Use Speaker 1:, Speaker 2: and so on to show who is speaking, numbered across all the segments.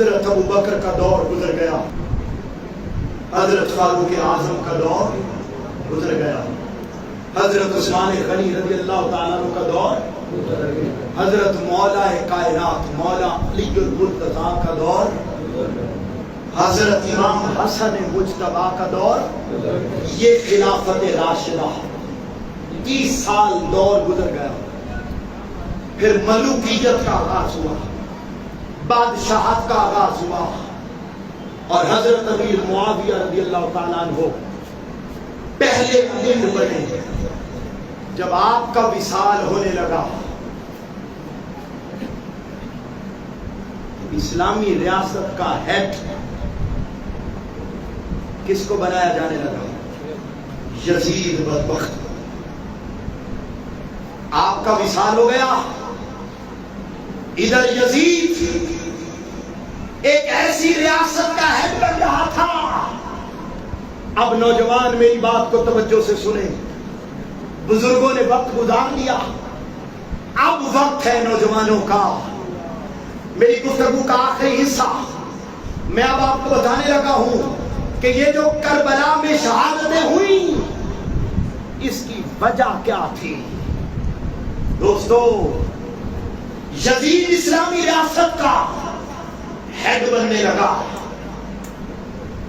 Speaker 1: حضرت ابو بکر کا دور گزر گیا، حضرت فاروق اعظم کا دور گزر گیا، حضرت عثمان غنی رضی اللہ تعالیٰ عنہ کا دور، حضرت مولا کائنات مولا علی المرتضیٰ کا دور، حضرت امام حسن مجتبیٰ کا دور، یہ خلافت راشدہ 30 سال دور گزر گیا۔ پھر ملوکیت کا آغاز ہوا، بادشاہت کا آغاز ہوا، اور حضرت امیر معاویہ رضی اللہ تعالیٰ عنہ پہلے امیر بنے۔ جب آپ کا وصال ہونے لگا، اسلامی ریاست کا ہیڈ کس کو بنایا جانے لگا؟ یزید بدبخت۔ آپ کا وصال ہو گیا، ادھر یزید ایک ایسی ریاست کا ہیڈ بن رہا تھا۔ اب نوجوان میری بات کو توجہ سے سنیں، بزرگوں نے وقت گزار لیا، اب وقت ہے نوجوانوں کا۔ میری گفتگو کا آخری حصہ میں اب آپ کو بتانے لگا ہوں کہ یہ جو کربلا میں شہادتیں ہوئیں، اس کی وجہ کیا تھی؟ دوستو، یزید اسلامی ریاست کا ہیڈ بننے لگا،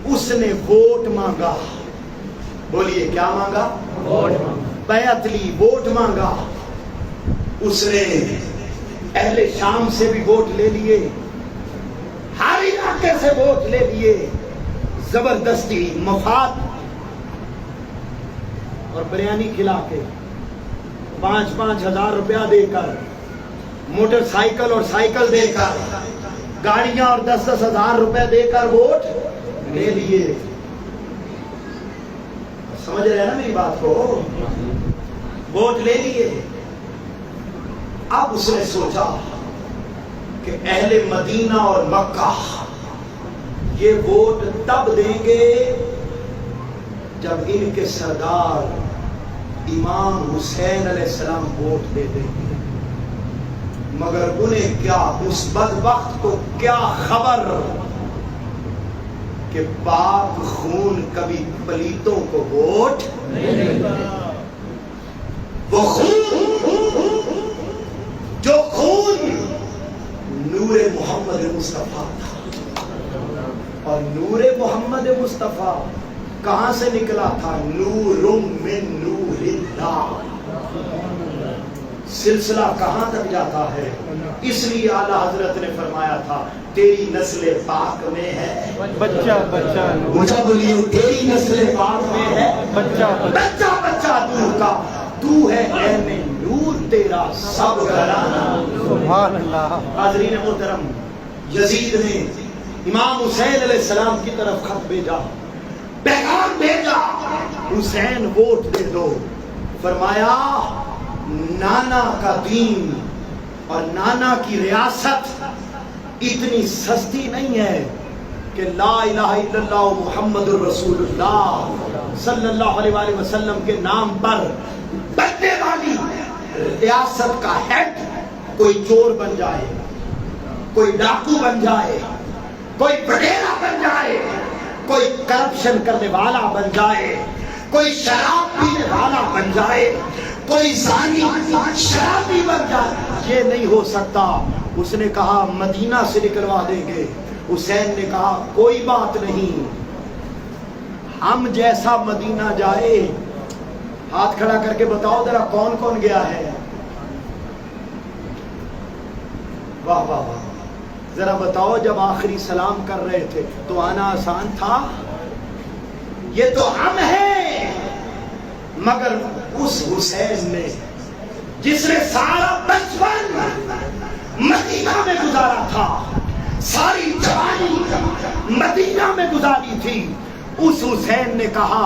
Speaker 1: اس نے ووٹ مانگا۔ بولیے کیا مانگا؟ ووٹ مانگا۔ بیعت لی، ووٹ مانگا۔ اس نے اہل شام سے بھی ووٹ لے لیے، ہر علاقے سے ووٹ لے لیے، زبردستی مفاد اور بریانی کھلا کے 5-5 ہزار روپیہ دے کر، موٹر سائیکل اور سائیکل دے کر، گاڑیاں اور 10-10 ہزار روپے دے کر ووٹ لے لیے۔ سمجھ رہے ہیں نا میری بات کو؟ ووٹ لے لیے۔ اب اس نے سوچا کہ اہل مدینہ اور مکہ یہ ووٹ تب دیں گے جب ان کے سردار امام حسین علیہ السلام ووٹ دے دیں گے، مگر انہیں کیا، اس بدبخت کو کیا خبر کہ پاک خون کبھی پلیتوں کو ووٹ نہیں دیتا۔ وہ خون، جو خون نور محمد مصطفیٰ تھا، اور نور محمد مصطفیٰ کہاں سے نکلا تھا؟ نور من نور اللہ۔ سلسلہ کہاں تک جاتا ہے؟ اس لیے اعلیٰ حضرت نے فرمایا تھا تیری نسل پاک میں ہے بچہ بچہ، اونچا بولیے، تیری نسل پاک میں ہے بچہ بچہ بچہ نور کا، تو ہے عین نور تیرا سب گھرانہ۔ سبحان اللہ۔ حاضرین محترم، یزید نے امام حسین علیہ السلام کی طرف خط بھیجا، پیغام بھیجا، حسین ووٹ دے دو۔ فرمایا نانا کا دین اور نانا کی ریاست اتنی سستی نہیں ہے کہ لا الہ الا اللہ محمد الرسول اللہ صلی اللہ علیہ وآلہ وسلم کے نام پر بننے والی ریاست کا ہیڈ کوئی چور بن جائے، کوئی ڈاکو بن جائے، کوئی بٹیرا بن جائے، کوئی کرپشن کرنے والا بن جائے، کوئی شراب پینے والا بن جائے، کوئی زانی شرابی بن جائے، یہ نہیں ہو سکتا۔ اس نے کہا مدینہ سے نکلوا دیں گے۔ حسین نے کہا کوئی بات نہیں، ہم جیسا مدینہ جائے، ہاتھ کھڑا کر کے بتاؤ ذرا کون کون گیا ہے؟ واہ واہ واہ، ذرا بتاؤ جب آخری سلام کر رہے تھے تو آنا آسان تھا؟ یہ تو ہم ہیں، مگر اس حسین نے جس نے سارا بچپن مدینہ میں گزارا تھا، ساری جوانی مدینہ میں گزاری تھی، اس حسین نے کہا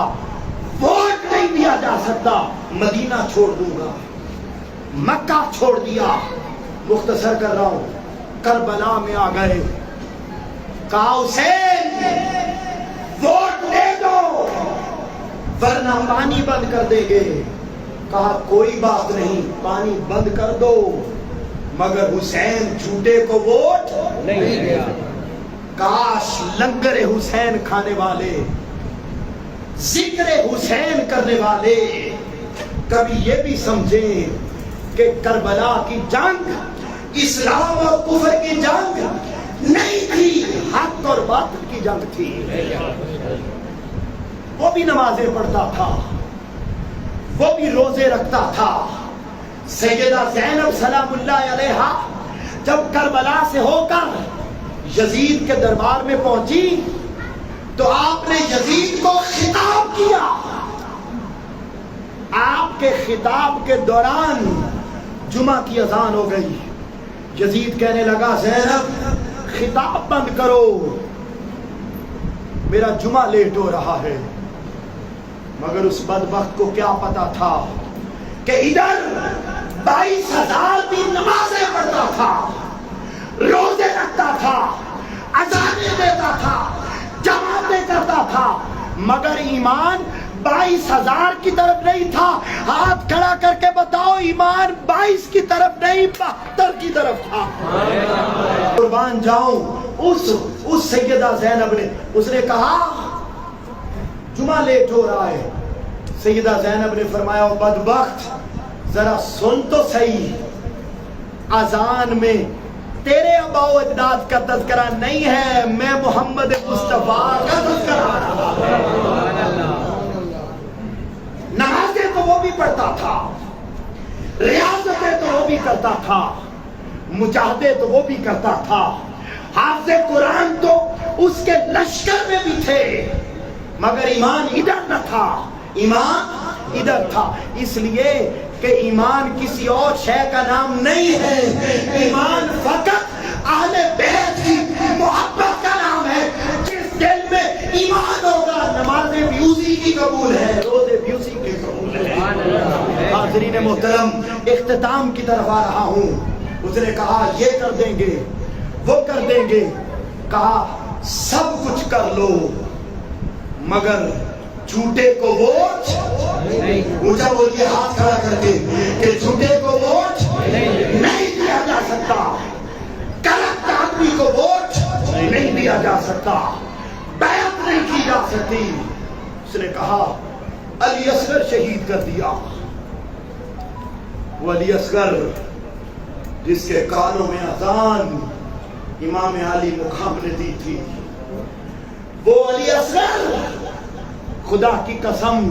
Speaker 1: ووٹ نہیں دیا جا سکتا، مدینہ چھوڑ دوں گا، مکہ چھوڑ دیا۔ مختصر کر رہا ہوں، کربلا میں آ گئے، کہا حسین ووٹ دے دو ورنہ پانی بند کر دیں گے۔ کہا کوئی بات نہیں، پانی بند کر دو، مگر حسین جھوٹے کو ووٹ نہیں دیا۔ کاش لنگر حسین کھانے والے، ذکر حسین کرنے والے کبھی یہ بھی سمجھیں کہ کربلا کی جنگ اسلام اور کفر کی جنگ نہیں تھی، حق اور باطل کی جنگ تھی۔ وہ بھی نمازیں پڑھتا تھا، وہ بھی روزے رکھتا تھا۔ سیدہ زینب سلام اللہ علیہا جب کربلا سے ہو کر یزید کے دربار میں پہنچی تو آپ نے یزید کو خطاب کیا۔ آپ کے خطاب کے دوران جمعہ کی اذان ہو گئی۔ یزید کہنے لگا زینب خطاب بند کرو، میرا جمعہ لیٹ ہو رہا ہے۔ مگر اس بدبخت کو کیا پتا تھا کہ ادھر 22,000 بھی نمازیں پڑھتا تھا، روزے رکھتا تھا، اذانیں دیتا تھا، جماعتیں کرتا تھا، مگر ایمان 22,000 کی طرف نہیں تھا۔ ہاتھ کھڑا کر کے بتاؤ، ایمان 22 کی طرف نہیں 72 کی طرف تھا۔ قربان جاؤں اس سیدہ زینب نے، اس نے کہا جمعہ لیٹ ہو رہا ہے۔ سیدہ زینب نے فرمایا بدبخت ذرا سن تو صحیح، اذان میں تیرے آباء و اجداد کا تذکرہ نہیں ہے، میں محمد مصطفیٰ کا تذکرہ رہا ہے۔ نمازیں تو وہ بھی پڑھتا تھا، ریاضتیں تو وہ بھی کرتا تھا، مجاہدے تو وہ بھی کرتا تھا، حافظ قرآن تو اس کے لشکر میں بھی تھے، مگر ایمان ادھر نہ تھا، ایمان ادھر تھا۔ اس لیے کہ ایمان کسی اور شے کا نام نہیں ہے، ایمان فقط اہل بیت کی محبت کا نام ہے۔ جس دل میں ایمان ہوگا نمازیں بھی اسی کی قبول ہے، روزے بھی اسی کے قبول ہے۔ حاضرین محترم، اختتام کی طرف آ رہا ہوں۔ اس نے کہا یہ کر دیں گے، وہ کر دیں گے، کہا سب کچھ کر لو مگر جھوٹے کو ووٹ اونچا بولیے ہاتھ کھڑا کر کے کہ جھوٹے کو ووٹ نہیں دیا جا سکتا، کرپٹ آدمی کو ووٹ نہیں دیا جا سکتا، بیعت نہیں کی جا سکتی۔ اس نے کہا علی اصغر شہید کر دیا۔ وہ علی اصغر جس کے کانوں میں اذان امام علی مقام نے دی تھی، وہ علی اصغر خدا کی قسم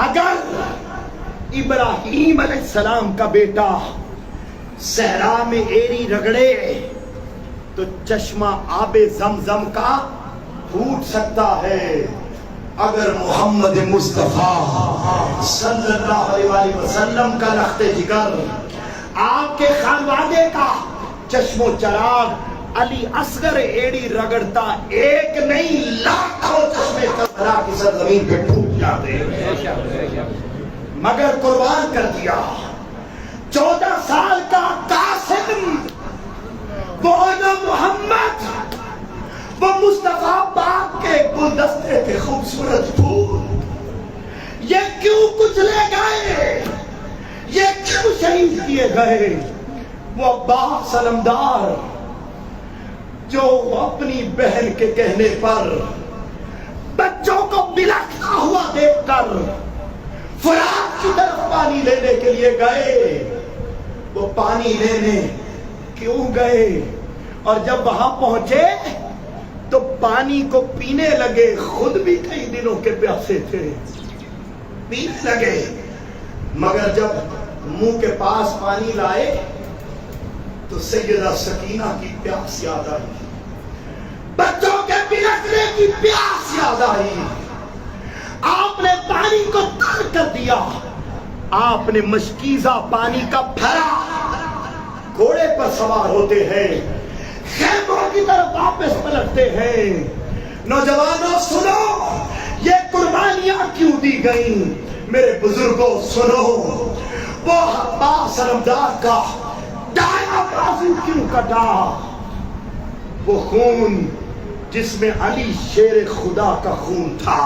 Speaker 1: اگر ابراہیم علیہ السلام کا بیٹا صحرا میں ایری رگڑے تو چشمہ آب زمزم کا پھوٹ سکتا ہے، اگر محمد مصطفیٰ صلی اللہ علیہ وسلم کا لخت جگر، آپ کے خانوادے کا چشم و چراغ علی اصغر ایڑی رگڑتا، ایک نہیں لاکھوں چشمے کربلا کی سرزمین پہ پھوٹ جاتے، مگر قربان کر دیا۔ 14 سال کا قاسم، وہ محمد، وہ مصطفیٰ پاک کے گلدستے کے خوبصورت پھول، یہ کیوں کچلے گئے، یہ کیوں شہید کیے گئے؟ وہ عباس علمدار جو اپنی بہن کے کہنے پر بچوں کو بلکتا ہوا دیکھ کر فرات کی طرف پانی لینے کے لیے گئے، وہ پانی لینے کیوں گئے؟ اور جب وہاں پہنچے تو پانی کو پینے لگے، خود بھی کئی دنوں کے پیاسے تھے، پینے لگے، مگر جب منہ کے پاس پانی لائے تو سیدہ سکینہ کی پیاس یاد آئی، بچوں کے بلکنے کی پیاس یاد آئی۔ آپ نے پانی کو تر کر دیا، آپ نے مشکیزہ پانی کا بھرا، گھوڑے پر سوار ہوتے ہیں، خیموں کی طرف واپس پلٹتے ہیں۔ نوجوانوں سنو، یہ قربانیاں کیوں دی گئیں؟ میرے بزرگوں سنو، وہ عباس علمدار کا دایاں بازو کیوں کٹا؟ وہ خون جس میں علی شیر خدا کا خون تھا،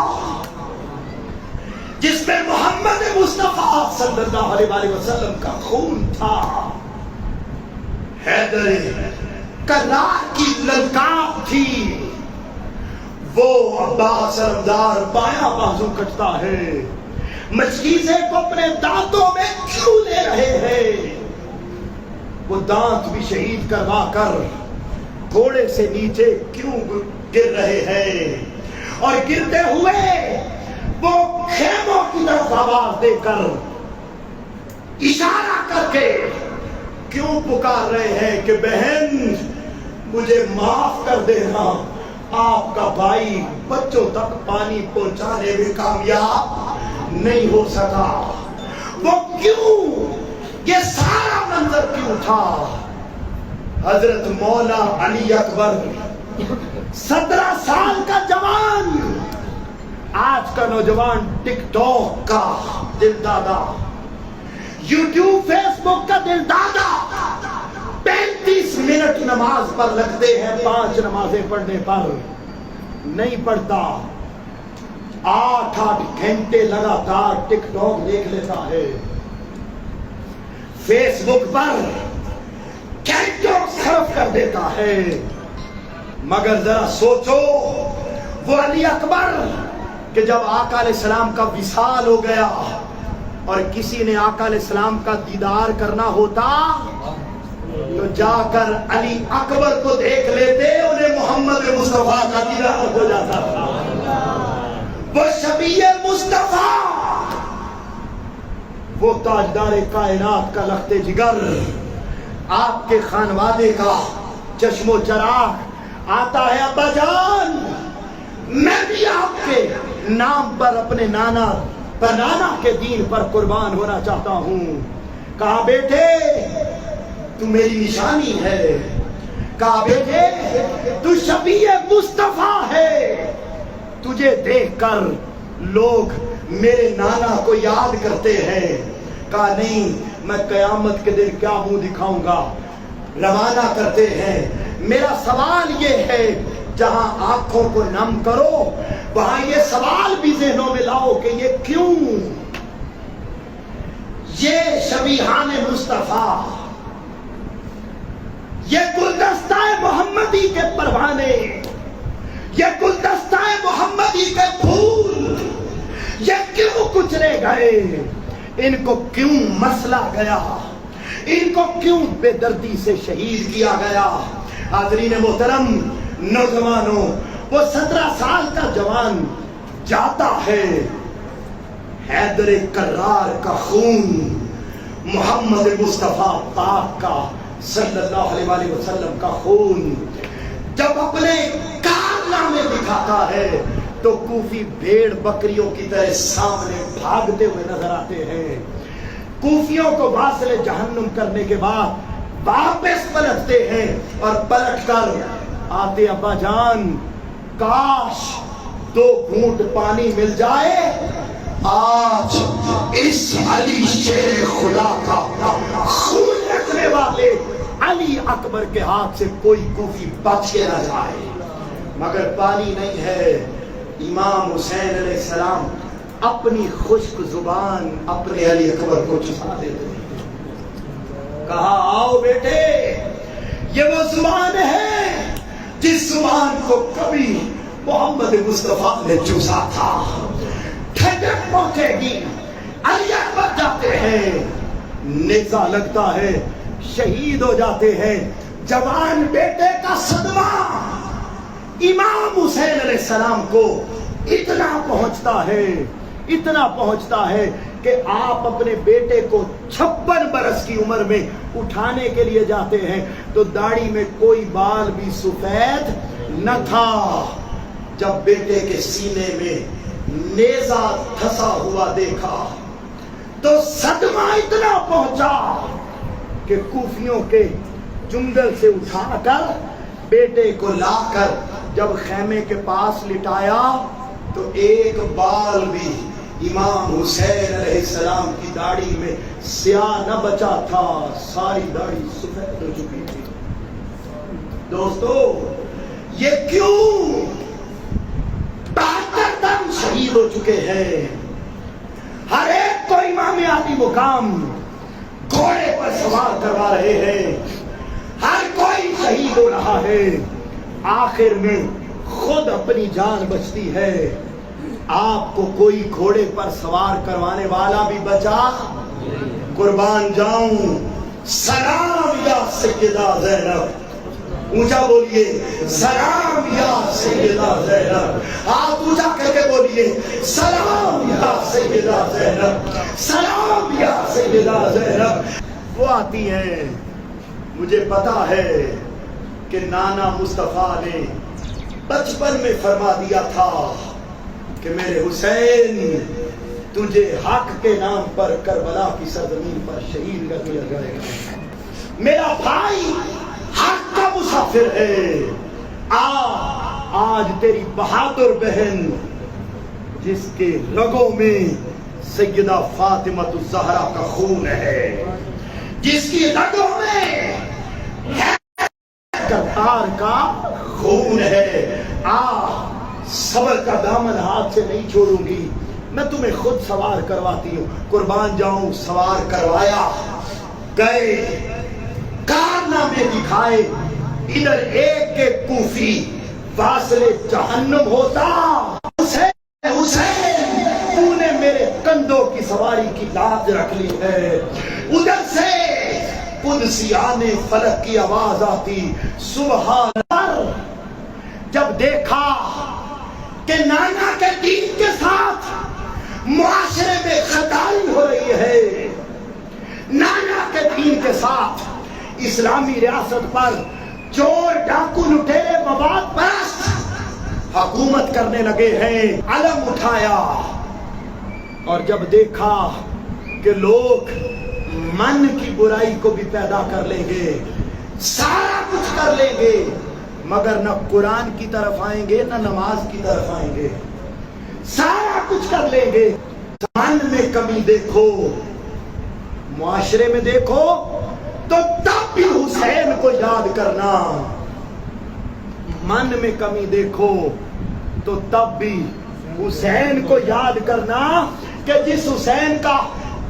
Speaker 1: جس میں محمد مصطفیٰ صلی اللہ علیہ وسلم کا خون تھا، حیدر کرار کی للکار تھی، وہ عباس علمدار بایاں بازو کٹتا ہے، مشکیزے کو اپنے دانتوں میں کیوں لے رہے ہیں؟ وہ دانت بھی شہید کروا کر گھوڑے سے نیچے کیوں گر رہے ہیں؟ اور گرتے ہوئے وہ خیموں کی طرف آواز دے کر اشارہ کر کے کیوں پکار رہے ہیں کہ بہن مجھے معاف کر دینا، آپ کا بھائی بچوں تک پانی پہنچانے میں کامیاب نہیں ہو سکا؟ وہ کیوں، یہ سارا منظر کیوں تھا؟ حضرت مولا علی اکبر 17 سال کا جوان، آج کا نوجوان ٹک ٹاک کا دل دادا، یوٹیوب فیس بک کا دل دادا، 35 منٹ نماز پر لگتے ہیں، 5 نمازیں پڑھنے پر نہیں پڑھتا، 8 گھنٹے لگاتار ٹک ٹاک دیکھ لیتا ہے، فیس بک پر گھنٹوں صرف کر دیتا ہے۔ مگر ذرا سوچو وہ علی اکبر کہ جب آقا علیہ السلام کا وصال ہو گیا اور کسی نے آقا علیہ السلام کا دیدار کرنا ہوتا تو جا کر علی اکبر کو دیکھ لیتے، انہیں محمد مصطفیٰ کا دیدار ہو جاتا تھا۔ وہ شبیہ مصطفیٰ، وہ تاجدار کائنات کا لخت جگر، آپ کے خانوادے کا چشم و چراغ، آتا ہے ابا جان میں بھی آپ کے نام پر اپنے نانا پنانا کے دین پر قربان ہونا چاہتا ہوں۔ کہا بیٹے تو میری نشانی ہے، کہا بیٹے تو شبیہ مصطفیٰ ہے، تجھے دیکھ کر لوگ میرے نانا کو یاد کرتے ہیں۔ کہا نہیں، میں قیامت کے دن کیا منہ دکھاؤں گا؟ روانہ کرتے ہیں۔ میرا سوال یہ ہے، جہاں آنکھوں کو نم کرو وہاں یہ سوال بھی ذہنوں میں لاؤ کہ یہ کیوں؟ یہ شبیہان مصطفیٰ، یہ گلدستہ محمدی کے پروانے، یہ گلدستہ محمدی کے پھول، یہ کیوں کچلے گئے؟ ان کو کیوں مسلا گیا؟ ان کو کیوں بے دردی سے شہید کیا گیا؟ حاضرین محترم، نوجوانوں، وہ 17 سال کا جوان جاتا ہے، حیدر کرار کا خون، محمد مصطفیٰ پاک کا صلی اللہ علیہ وآلہ وسلم کا خون جب اپنے کارنامے دکھاتا ہے تو کوفی بھیڑ بکریوں کی طرح سامنے بھاگتے ہوئے نظر آتے ہیں۔ کوفیوں کو واصل جہنم کرنے کے بعد واپس پلٹتے ہیں اور پلٹ کر آتے، ابا جان کاش 2 گھونٹ پانی مل جائے، آج اس علی شیر خدا کا خون رکھنے والے علی اکبر کے ہاتھ سے کوئی کوفی بچ کے نہ جائے۔ مگر پانی نہیں ہے۔ امام حسین علیہ السلام اپنی خشک زبان اپنے علی اکبر کو چسا دیتے ہیں۔ کہا آؤ بیٹے، یہ وہ زبان ہے جس زبان کو کبھی محمد مصطفیٰ نے چوسا تھا۔ ٹھنڈک پہنچے گی، علی اکبر جاتے ہیں، نیزہ لگتا ہے، شہید ہو جاتے ہیں۔ جوان بیٹے کا صدمہ امام حسین علیہ السلام کو اتنا پہنچتا ہے کہ آپ اپنے بیٹے کو 56 برس کی عمر میں اٹھانے کے لیے جاتے ہیں تو داڑھی میں کوئی بال بھی سفید نہ تھا۔ جب بیٹے کے سینے میں نیزہ دھسا ہوا دیکھا تو صدمہ اتنا پہنچا کہ کوفیوں کے جنگل سے اٹھا کر بیٹے کو لا کر جب خیمے کے پاس لٹایا تو ایک بال بھی امام حسین علیہ السلام کی داڑھی میں سیاہ نہ بچا تھا، ساری داڑھی سفید ہو چکی تھی۔ دوستو یہ کیوں؟ 72 تن شہید ہو چکے ہیں، ہر ایک کو امام عالی مقام گھوڑے پر سوار کروا رہے ہیں، ہر کوئی شہید ہو رہا ہے۔ آخر میں خود اپنی جان بچتی ہے، آپ کو کوئی گھوڑے پر سوار کروانے والا بھی بچا قربان جاؤں۔ سلام یا سیدہ زینب، اونچا بولیے سلام یا سیدہ زینب، آپ اونچا کر کے بولیے سلام یا سیدہ زینب، سلام یا سیدہ زینب۔ وہ آتی ہیں، مجھے پتا ہے کہ نانا مصطفیٰ نے بچپن میں فرما دیا تھا کہ میرے حسین تجھے حق کے نام پر کربلا کی سرزمین پر شہید کر دیا جائے گا، میرا بھائی حق کا مسافر ہے۔ آج تیری بہادر بہن جس کے رگوں میں سیدہ فاطمہ الزہرا کا خون ہے، جس کی رگوں میں کرتار کا خون ہے، صبر کا دامن ہاتھ سے نہیں چھوڑوں گی، میں تمہیں خود سوار کرواتی ہوں۔ قربان جاؤں، سوار کروایا، گئے، کارنامے دکھائے، ادھر ایک ایک کوفی واصل جہنم ہوتا، حسین تو نے میرے کندھوں کی سواری کی لاج رکھ لی ہے، ادھر سے قدسیان فلک کی آواز آتی، سبحان اللہ۔ جب دیکھا کہ نانا کے دین کے ساتھ معاشرے میں خطائی ہو رہی ہے، نانا کے دین کے ساتھ اسلامی ریاست پر چور ڈاکو لٹیرے مواد پرست حکومت کرنے لگے ہیں، علم اٹھایا، اور جب دیکھا کہ لوگ من کی برائی کو بھی پیدا کر لیں گے، سارا کچھ کر لیں گے، مگر نہ قرآن کی طرف آئیں گے نہ نماز کی طرف آئیں گے، سارا کچھ کر لیں گے۔ من میں کمی دیکھو، معاشرے میں دیکھو، تو تب بھی حسین کو یاد کرنا، من میں کمی دیکھو تو تب بھی حسین کو یاد کرنا کہ جس حسین کا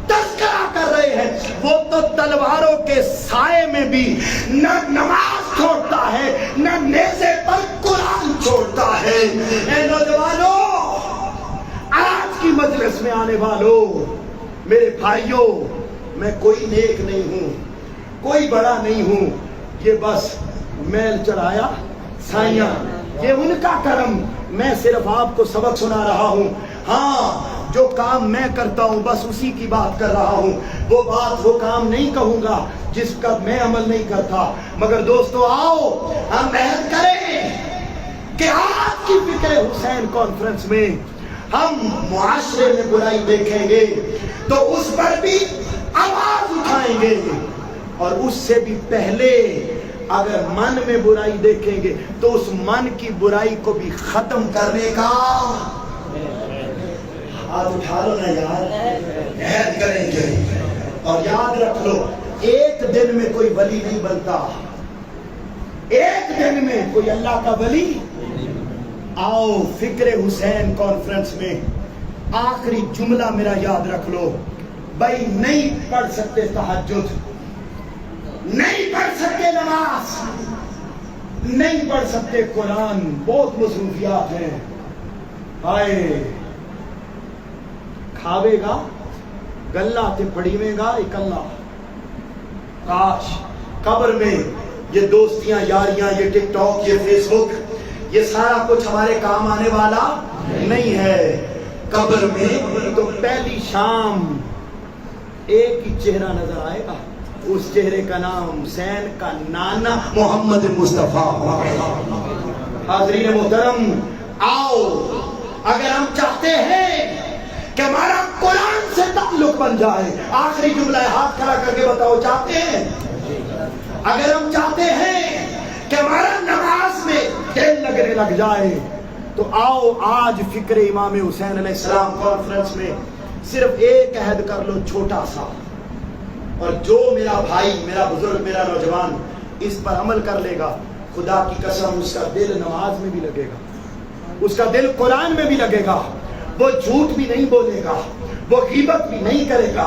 Speaker 1: تذکرہ کر رہے ہیں وہ تو تلواروں کے سائے میں بھی نہ نماز چھوڑتا ہے نہ نیزے پر قرآن چھوڑتا ہے۔ اے نوجوانوں، آج کی مجلس میں آنے والوں، میرے بھائیوں، میں کوئی نیک نہیں ہوں، کوئی بڑا نہیں ہوں، یہ بس میل چڑھایا سائیاں، یہ ان کا کرم، میں صرف آپ کو سبق سنا رہا ہوں۔ ہاں، جو کام میں کرتا ہوں بس اسی کی بات کر رہا ہوں، وہ بات وہ کام نہیں کہوں گا جس کا میں عمل نہیں کرتا۔ مگر دوستو آؤ ہم عہد کریں کہ آج کی فکر حسین کانفرنس میں ہم معاشرے میں برائی دیکھیں گے تو اس پر بھی آواز اٹھائیں گے، اور اس سے بھی پہلے اگر من میں برائی دیکھیں گے تو اس من کی برائی کو بھی ختم کرنے کا ہاتھ اٹھا لو نا یار، عہد کریں گے۔ اور یاد رکھ لو، ایک دن میں کوئی ولی نہیں بنتا، ایک دن میں کوئی اللہ کا ولی۔ آؤ فکر حسین کانفرنس میں آخری جملہ میرا یاد رکھ لو، بھائی نہیں پڑھ سکتے تہجد، نہیں پڑھ سکتے نماز، نہیں پڑھ سکتے قرآن، بہت مصروفیات ہیں، ہائے کھاوے گا گلہ تے پڑھیوے گا اکلا، کاش قبر میں یہ دوستیاں یاریاں، یہ ٹک ٹاک، یہ فیس بک، یہ سارا کچھ ہمارے کام آنے والا نہیں ہے۔ قبر میں تو پہلی شام ایک ہی چہرہ نظر آئے گا، اس چہرے کا نام حسین کا نانا محمد مصطفیٰ۔ حاضرین محترم، آؤ اگر ہم چاہتے ہیں کہ ہمارا قرآن سے تعلق بن جائے، آخری جملہ ہے، ہاتھ کھڑا کر کے بتاؤ چاہتے ہیں؟ اگر ہم چاہتے ہیں کہ ہمارا نماز میں دل لگنے لگ جائے تو آؤ آج فکر امام حسین علیہ السلام کانفرنس میں صرف ایک عہد کر لو چھوٹا سا، اور جو میرا بھائی، میرا بزرگ، میرا نوجوان اس پر عمل کر لے گا، خدا کی قسم اس کا دل نماز میں بھی لگے گا، اس کا دل قرآن میں بھی لگے گا، وہ جھوٹ بھی نہیں بولے گا، وہ غیبت بھی نہیں کرے گا،